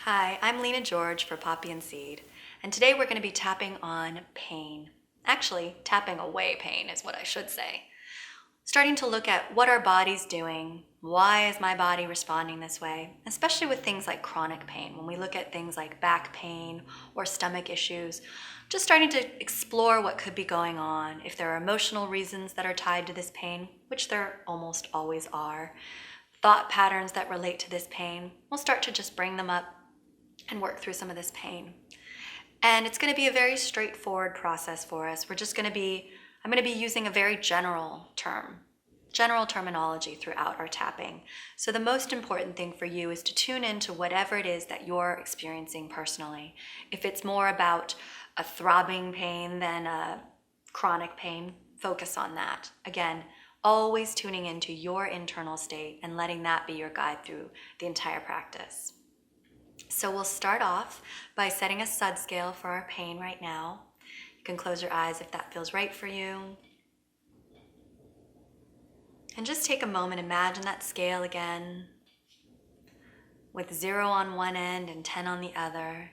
Hi, I'm Lena George for Poppy and Seed, and today we're going to be tapping on pain. Actually, tapping away pain is what I should say. Starting to look at what our body's doing, why is my body responding this way, especially with things like chronic pain. When we look at things like back pain or stomach issues, just starting to explore what could be going on, if there are emotional reasons that are tied to this pain, which there almost always are, thought patterns that relate to this pain, we'll start to just bring them up and work through some of this pain. And it's going to be a very straightforward process for us. I'm going to be using a very general terminology throughout our tapping. So the most important thing for you is to tune into whatever it is that you're experiencing personally. If it's more about a throbbing pain than a chronic pain, focus on that. Again, always tuning into your internal state and letting that be your guide through the entire practice. So we'll start off by setting a SUD scale for our pain right now. You can close your eyes if that feels right for you. And just take a moment, imagine that scale again with 0 on one end and 10 on the other.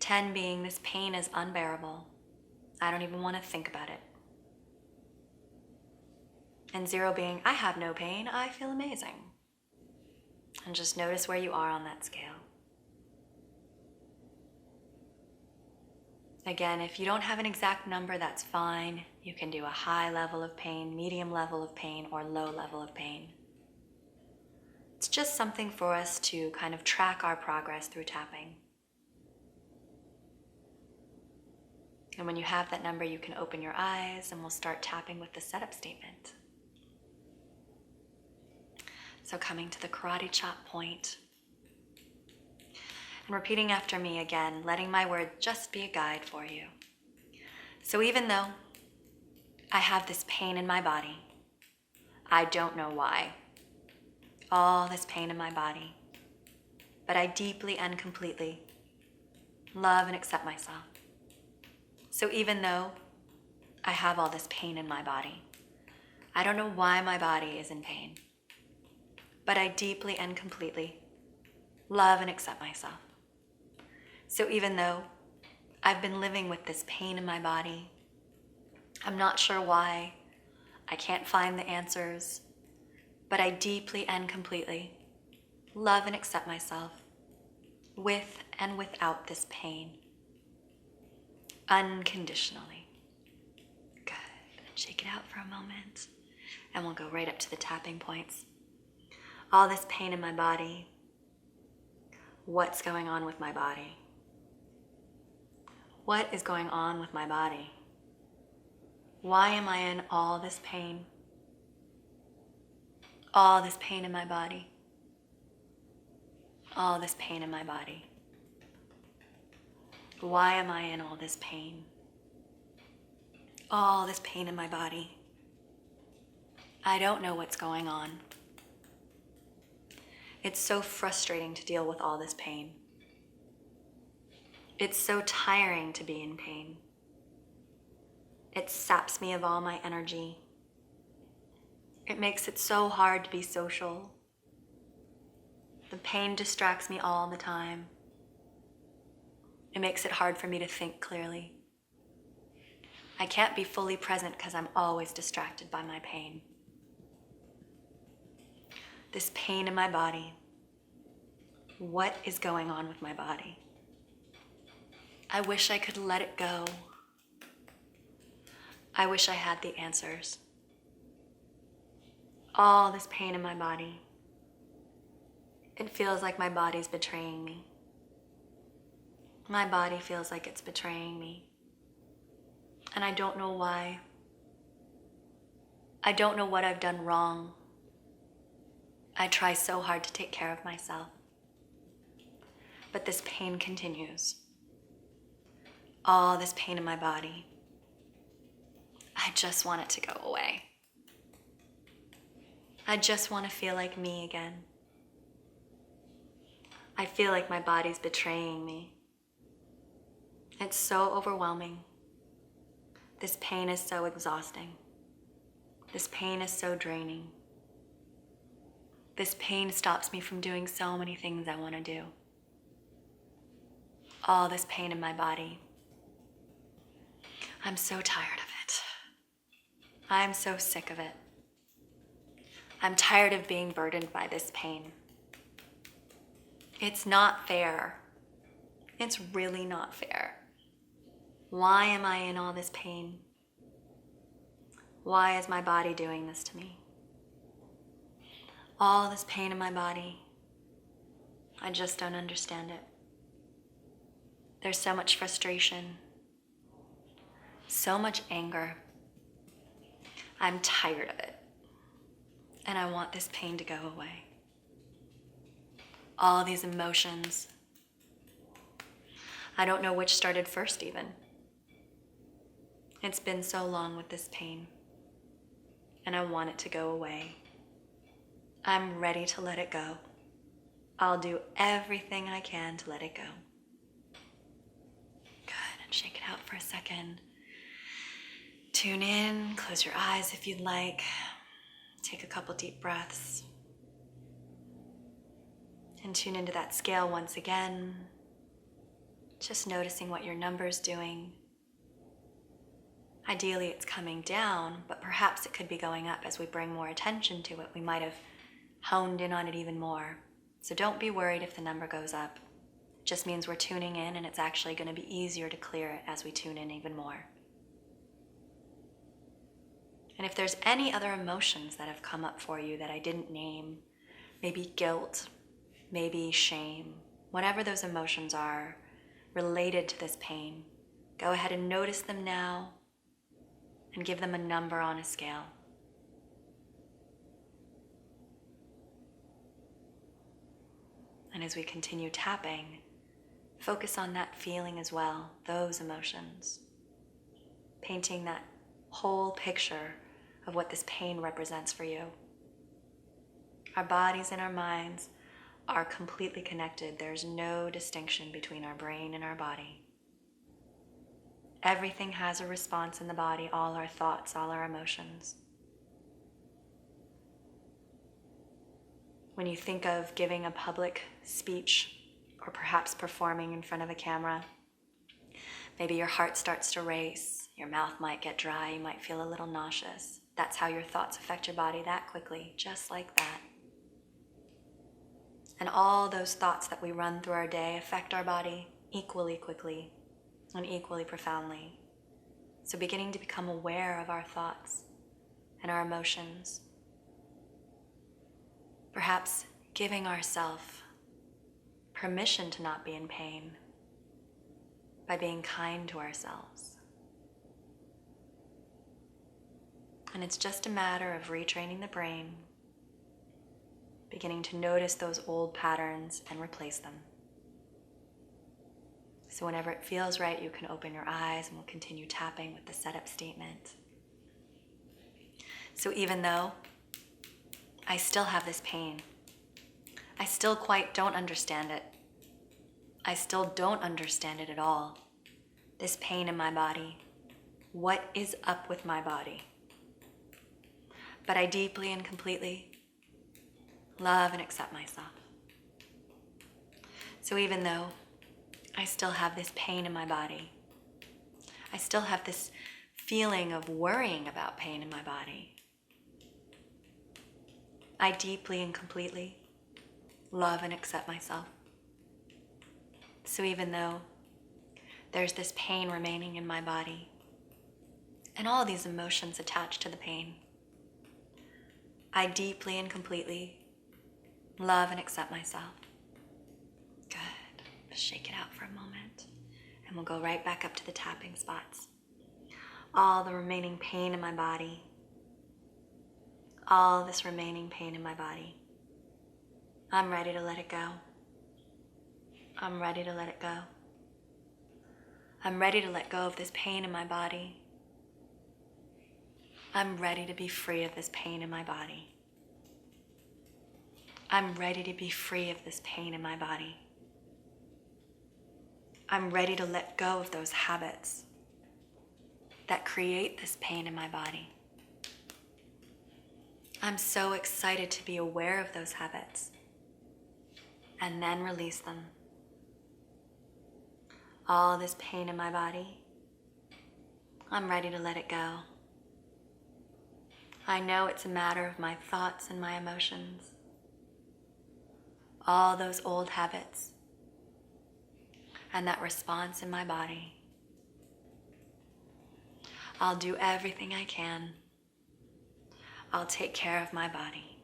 10 being this pain is unbearable. I don't even want to think about it. And 0 being I have no pain, I feel amazing. And just notice where you are on that scale. Again, if you don't have an exact number, that's fine. You can do a high level of pain, medium level of pain, or low level of pain. It's just something for us to kind of track our progress through tapping. And when you have that number, you can open your eyes and we'll start tapping with the setup statement. So coming to the karate chop point. And repeating after me again, letting my word just be a guide for you. So even though I have this pain in my body, I don't know why. All this pain in my body. But I deeply and completely love and accept myself. So even though I have all this pain in my body, I don't know why my body is in pain. But I deeply and completely love and accept myself. So even though I've been living with this pain in my body, I'm not sure why, I can't find the answers, but I deeply and completely love and accept myself with and without this pain, unconditionally. Good. Shake it out for a moment, and we'll go right up to the tapping points. All this pain in my body, what's going on with my body? What is going on with my body? Why am I in all this pain? All this pain in my body. All this pain in my body. Why am I in all this pain? All this pain in my body. I don't know what's going on. It's so frustrating to deal with all this pain. It's so tiring to be in pain. It saps me of all my energy. It makes it so hard to be social. The pain distracts me all the time. It makes it hard for me to think clearly. I can't be fully present because I'm always distracted by my pain. This pain in my body. What is going on with my body? I wish I could let it go. I wish I had the answers. All this pain in my body. It feels like my body's betraying me. My body feels like it's betraying me. And I don't know why. I don't know what I've done wrong. I try so hard to take care of myself. But this pain continues. All this pain in my body. I just want it to go away. I just want to feel like me again. I feel like my body's betraying me. It's so overwhelming. This pain is so exhausting. This pain is so draining. This pain stops me from doing so many things I want to do. all this pain in my body. I'm so tired of it. I'm so sick of it. I'm tired of being burdened by this pain. It's not fair. It's really not fair. Why am I in all this pain? Why is my body doing this to me? All this pain in my body. I just don't understand it. There's so much frustration, so much anger. I'm tired of it, and I want this pain to go away. All these emotions. I don't know which started first even. It's been so long with this pain, and I want it to go away. I'm ready to let it go. I'll do everything I can to let it go. Good, and shake it out for a second. Tune in, close your eyes if you'd like. Take a couple deep breaths. And tune into that scale once again. Just noticing what your number's doing. Ideally, it's coming down, but perhaps it could be going up as we bring more attention to it. We might have honed in on it even more. So don't be worried if the number goes up. It just means we're tuning in, and it's actually going to be easier to clear it as we tune in even more. And if there's any other emotions that have come up for you that I didn't name, maybe guilt, maybe shame, whatever those emotions are related to this pain, go ahead and notice them now and give them a number on a scale. And as we continue tapping, focus on that feeling as well, those emotions, painting that whole picture of what this pain represents for you. Our bodies and our minds are completely connected. There's no distinction between our brain and our body. Everything has a response in the body, all our thoughts, all our emotions. When you think of giving a public speech or perhaps performing in front of a camera, maybe your heart starts to race, your mouth might get dry, you might feel a little nauseous. That's how your thoughts affect your body that quickly, just like that. And all those thoughts that we run through our day affect our body equally quickly and equally profoundly. So beginning to become aware of our thoughts and our emotions. Perhaps giving ourselves permission to not be in pain by being kind to ourselves. And it's just a matter of retraining the brain, beginning to notice those old patterns and replace them. So whenever it feels right, you can open your eyes and we'll continue tapping with the setup statement. So even though I still have this pain, I still quite don't understand it. I still don't understand it at all. This pain in my body. What is up with my body? But I deeply and completely love and accept myself. So even though I still have this pain in my body, I still have this feeling of worrying about pain in my body, I deeply and completely love and accept myself. So even though there's this pain remaining in my body and all these emotions attached to the pain, I deeply and completely love and accept myself. Good. Just shake it out for a moment and we'll go right back up to the tapping spots. All the remaining pain in my body, all this remaining pain in my body, I'm ready to let it go. I'm ready to let it go. I'm ready to let go of this pain in my body. I'm ready to be free of this pain in my body. I'm ready to be free of this pain in my body. I'm ready to let go of those habits that create this pain in my body. I'm so excited to be aware of those habits and then release them. all this pain in my body. I'm ready to let it go. I know it's a matter of my thoughts and my emotions. All those old habits and that response in my body. I'll do everything I can. I'll take care of my body.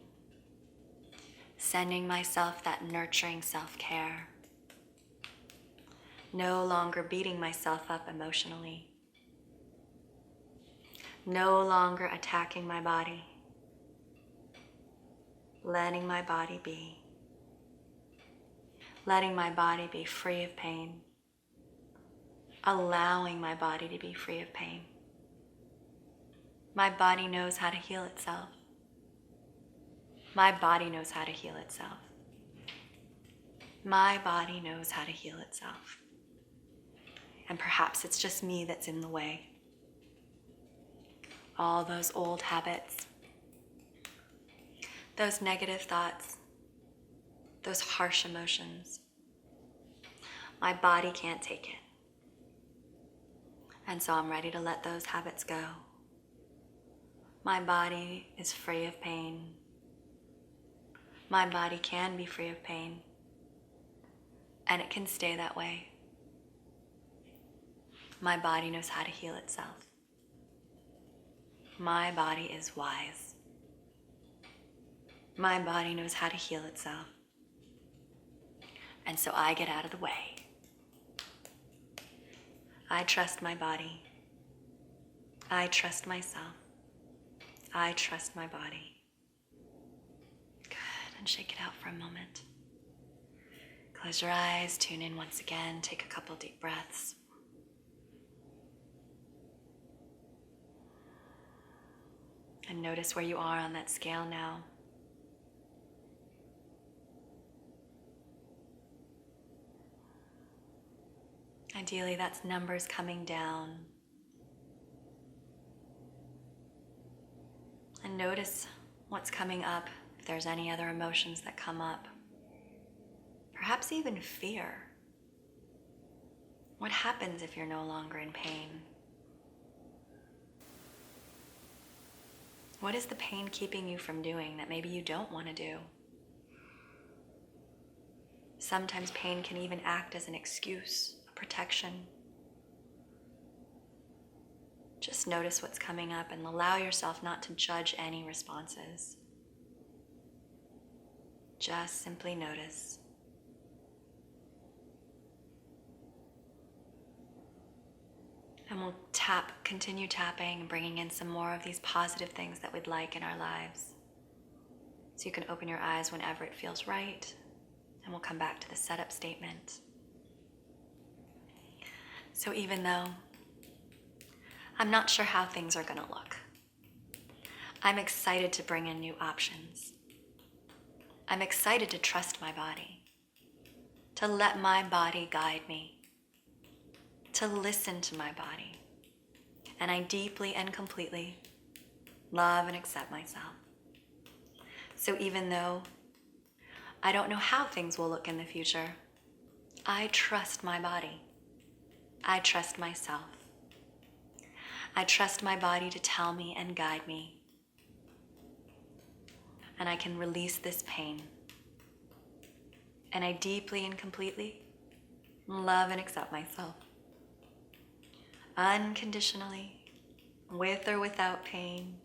Sending myself that nurturing self-care. No longer beating myself up emotionally. No longer attacking my body. Letting my body be. Letting my body be free of pain. Allowing my body to be free of pain. My body knows how to heal itself. My body knows how to heal itself. My body knows how to heal itself. And perhaps it's just me that's in the way. All those old habits, those negative thoughts, those harsh emotions. My body can't take it. And so I'm ready to let those habits go. My body is free of pain. My body can be free of pain. And it can stay that way. My body knows how to heal itself. My body is wise. My body knows how to heal itself. And so I get out of the way. I trust my body. I trust myself. I trust my body. Good, and shake it out for a moment. Close your eyes, tune in once again, take a couple deep breaths. And notice where you are on that scale now. Ideally, that's numbers coming down. And notice what's coming up, if there's any other emotions that come up. Perhaps even fear. What happens if you're no longer in pain? What is the pain keeping you from doing that maybe you don't want to do? Sometimes pain can even act as an excuse, a protection. Just notice what's coming up and allow yourself not to judge any responses. Just simply notice. And we'll continue tapping and bringing in some more of these positive things that we'd like in our lives. So you can open your eyes whenever it feels right, and we'll come back to the setup statement. So even though I'm not sure how things are going to look, I'm excited to bring in new options. I'm excited to trust my body, to let my body guide me, to listen to my body. And I deeply and completely love and accept myself. So even though I don't know how things will look in the future, I trust my body. I trust myself. I trust my body to tell me and guide me. And I can release this pain. And I deeply and completely love and accept myself. Unconditionally, with or without pain,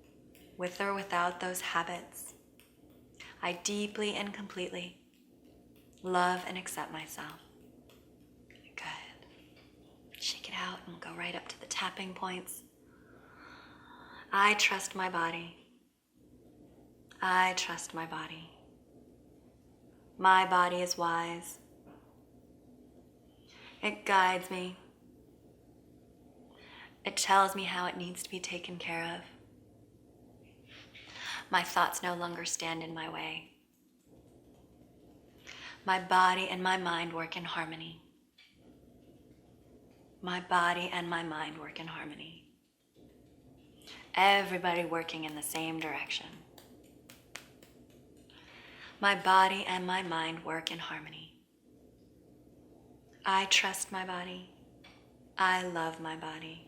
with or without those habits, I deeply and completely love and accept myself. Good. Shake it out and we'll go right up to the tapping points. I trust my body. I trust my body. My body is wise. It guides me. It tells me how it needs to be taken care of. My thoughts no longer stand in my way. My body and my mind work in harmony. My body and my mind work in harmony. Everybody working in the same direction. My body and my mind work in harmony. I trust my body. I love my body,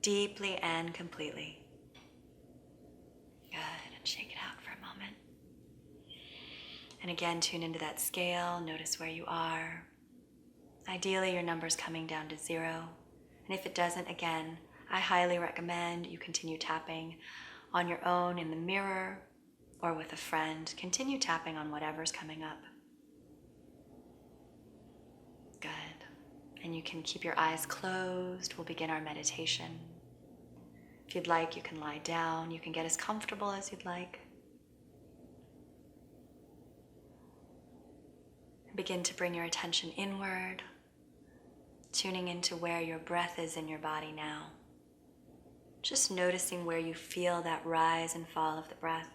deeply and completely. Good, and shake it out for a moment. And again, tune into that scale, notice where you are. Ideally, your number's coming down to 0. And if it doesn't, again, I highly recommend you continue tapping on your own in the mirror or with a friend. Continue tapping on whatever's coming up. Good. And you can keep your eyes closed. We'll begin our meditation. If you'd like, you can lie down. You can get as comfortable as you'd like. Begin to bring your attention inward, tuning into where your breath is in your body now. Just noticing where you feel that rise and fall of the breath.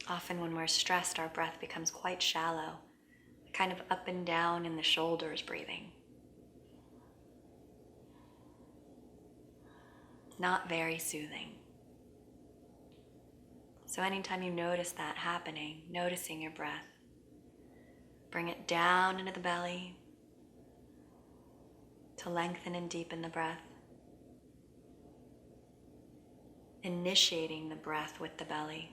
Often when we're stressed, our breath becomes quite shallow, kind of up and down in the shoulders breathing. Not very soothing. So anytime you notice that happening, noticing your breath, bring it down into the belly to lengthen and deepen the breath. Initiating the breath with the belly,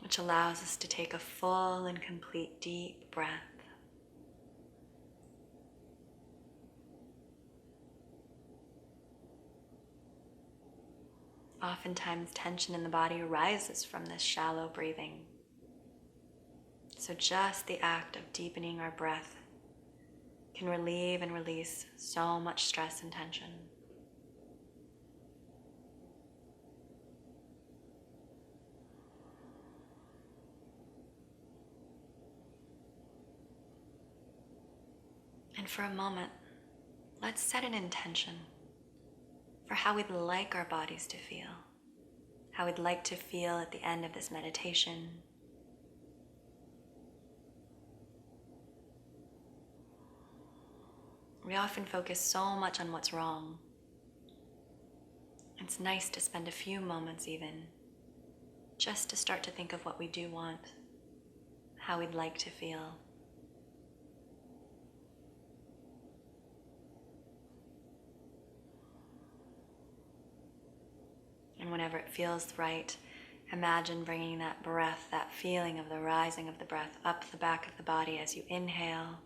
which allows us to take a full and complete deep breath. Oftentimes, tension in the body arises from this shallow breathing. So just the act of deepening our breath can relieve and release so much stress and tension. And for a moment, let's set an intention for how we'd like our bodies to feel, how we'd like to feel at the end of this meditation. We often focus so much on what's wrong. It's nice to spend a few moments even just to start to think of what we do want, how we'd like to feel. And whenever it feels right, imagine bringing that breath, that feeling of the rising of the breath up the back of the body as you inhale,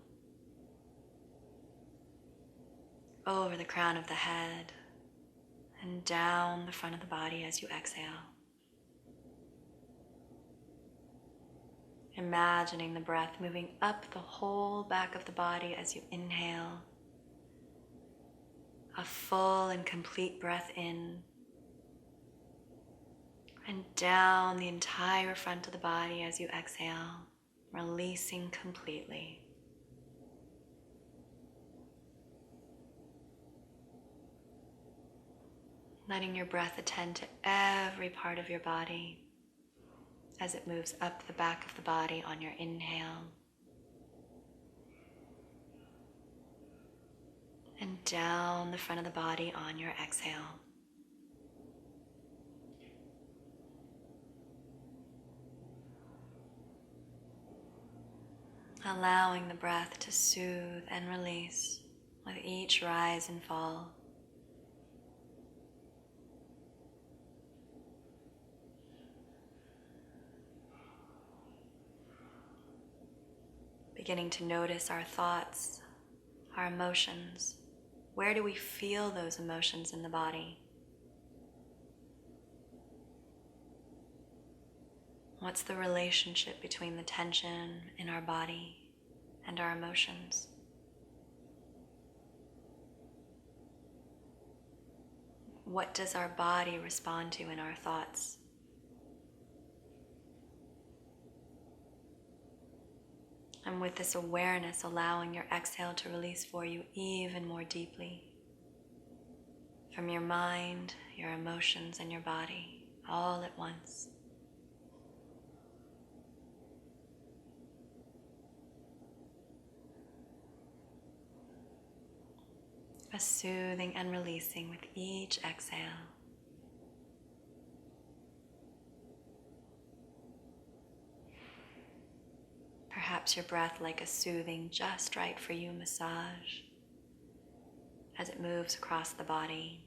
over the crown of the head, and down the front of the body as you exhale. Imagining the breath moving up the whole back of the body as you inhale, a full and complete breath in, and down the entire front of the body as you exhale, releasing completely. Letting your breath attend to every part of your body as it moves up the back of the body on your inhale and down the front of the body on your exhale. Allowing the breath to soothe and release with each rise and fall. Beginning to notice our thoughts, our emotions. Where do we feel those emotions in the body? What's the relationship between the tension in our body and our emotions? What does our body respond to in our thoughts? And with this awareness, allowing your exhale to release for you even more deeply from your mind, your emotions, and your body, all at once. A soothing and releasing with each exhale. perhaps your breath like a soothing, just right for you massage as it moves across the body,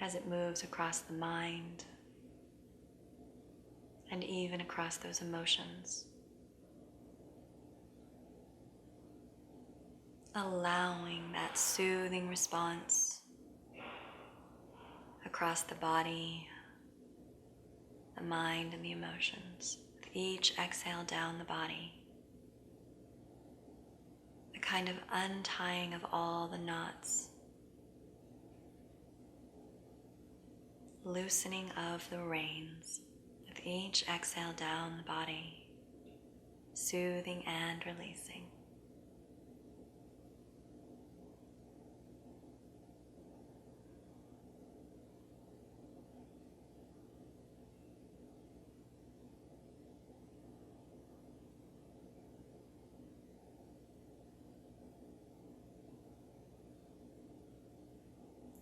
as it moves across the mind, and even across those emotions. Allowing that soothing response across the body, the mind, and the emotions. With each exhale down the body, a kind of untying of all the knots, loosening of the reins. With each exhale down the body, soothing and releasing.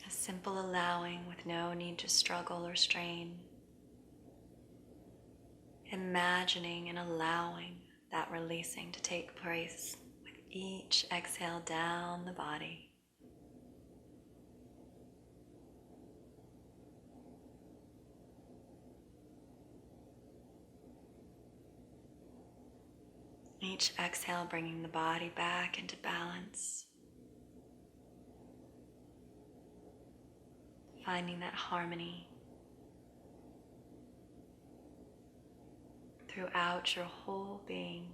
A simple allowing with no need to struggle or strain. Imagining and allowing that releasing to take place with each exhale down the body. Each exhale bringing the body back into balance. Finding that harmony throughout your whole being.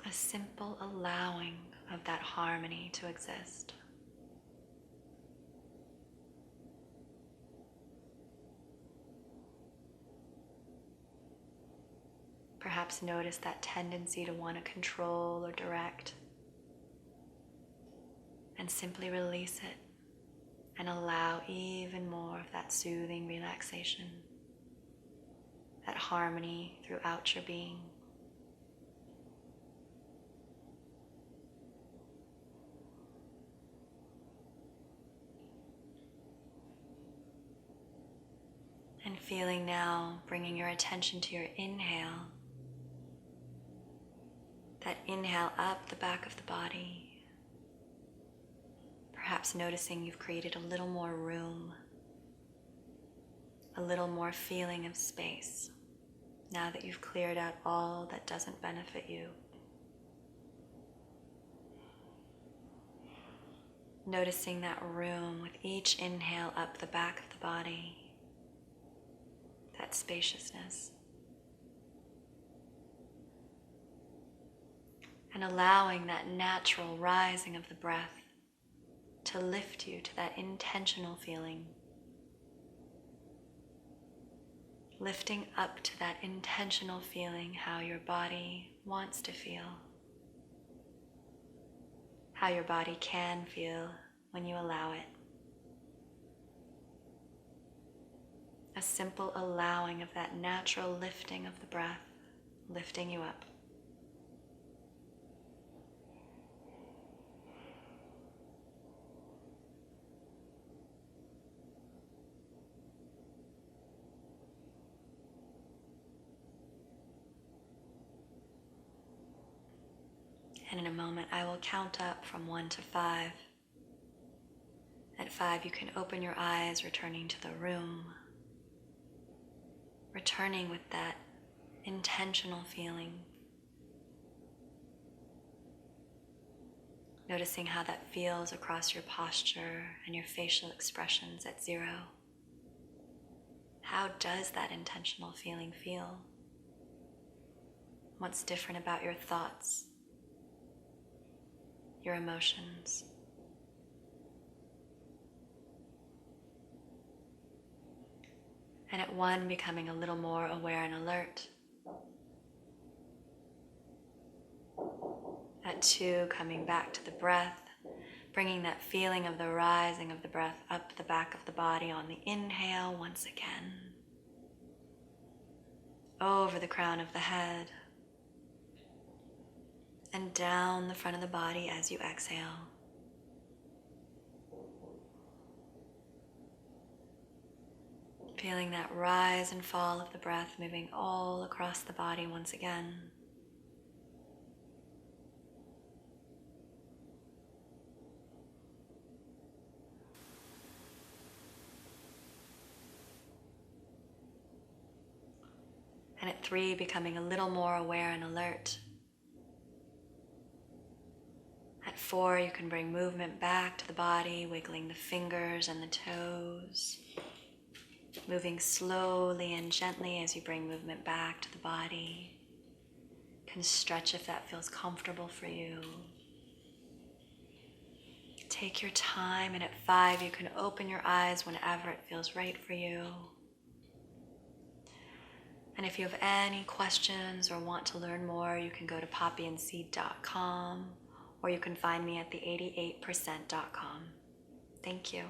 A simple allowing of that harmony to exist. Perhaps notice that tendency to want to control or direct, and simply release it and allow even more of that soothing relaxation, that harmony throughout your being. And feeling now, bringing your attention to your inhale, that inhale up the back of the body. Perhaps noticing you've created a little more room, a little more feeling of space, now that you've cleared out all that doesn't benefit you. Noticing that room with each inhale up the back of the body, that spaciousness. And allowing that natural rising of the breath to lift you to that intentional feeling. Lifting up to that intentional feeling how your body wants to feel. How your body can feel when you allow it. A simple allowing of that natural lifting of the breath, lifting you up. And in a moment, I will count up from 1 to 5. At 5, you can open your eyes, returning to the room. Returning with that intentional feeling. Noticing how that feels across your posture and your facial expressions at 0. How does that intentional feeling feel? What's different about your thoughts? Your emotions. And at 1, becoming a little more aware and alert. At 2, coming back to the breath, bringing that feeling of the rising of the breath up the back of the body on the inhale once again. Over the crown of the head. And down the front of the body as you exhale. Feeling that rise and fall of the breath moving all across the body once again. And at 3, becoming a little more aware and alert. At 4, you can bring movement back to the body, wiggling the fingers and the toes. Moving slowly and gently as you bring movement back to the body. You can stretch if that feels comfortable for you. Take your time, and at 5, you can open your eyes whenever it feels right for you. And if you have any questions or want to learn more, you can go to poppyandseed.com, or you can find me at the88percent.com. Thank you.